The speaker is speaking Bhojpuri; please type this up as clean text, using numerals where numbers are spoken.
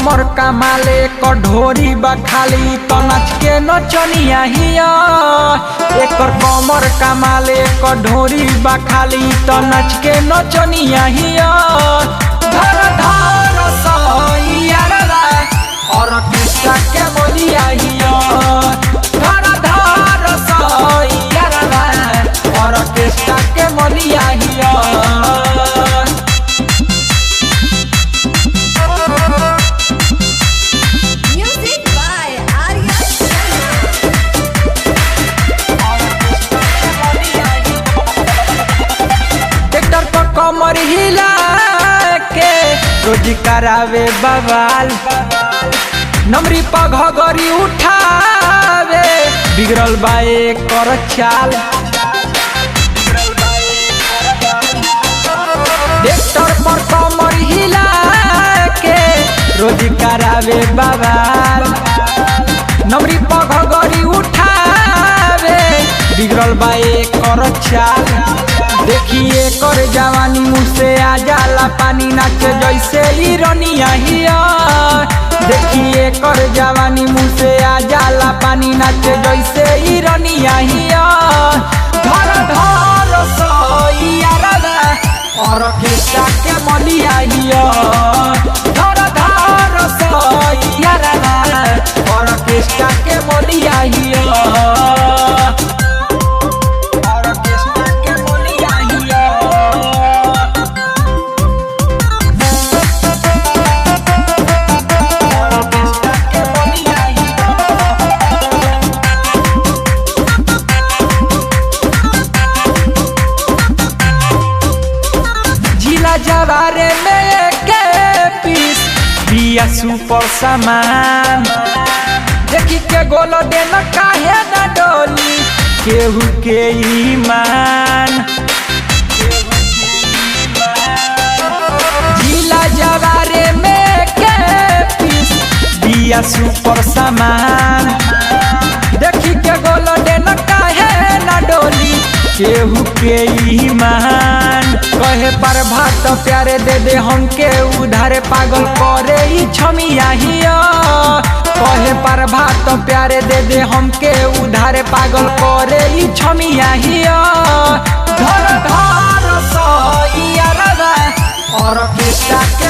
कमर कमाले कढोरी बखाली तो नाच के नचनिया हिया। एकर कमर कमाले कढोरी बखाली तो नाच के नचनिया हिया। धर धर सैया और कृष्णा के बोलिया हिया। धर धर सैया और कृष्णा के बोलिया हिया। कमर हिला के रोज करावे बवाल, नमरी पघगरी उठावे बिगड़ल बाए कर चाल। ट्रैक्टर पर कमर हिला के रोज करावे बवाल, नमरी पघगरी उठावे बिगड़ल बाए कर चाल। देखिए कर जवानी मुँह से आ जाला पानी नाचे जैसे हिरनिया हिया। देखिए कर जवानी मुँह से आ जाला पानी नाचे जैसे हिरनिया हिया। धर धर सैया और कृष्णा के मलिया हिया। धर धर सैया और कृष्णा के मलिया हिया। जवारे में के पीस बिया सुपर सामान। देखी के गोल देना काहे न डोली केहू के ईमान। जिला जवारे में के पीस बिया सुपर सामान। देखी के गोल देना काहे न डोली केहू के ईमान। कहे पर भात प्यारे दे दे हमके उधारे पागल करे ई छमिया हिया। कहे पर भात प्यारे दे दे हमके उधारे पागल करे ई छमिया हिया। धर धर सैया और कृष्णा के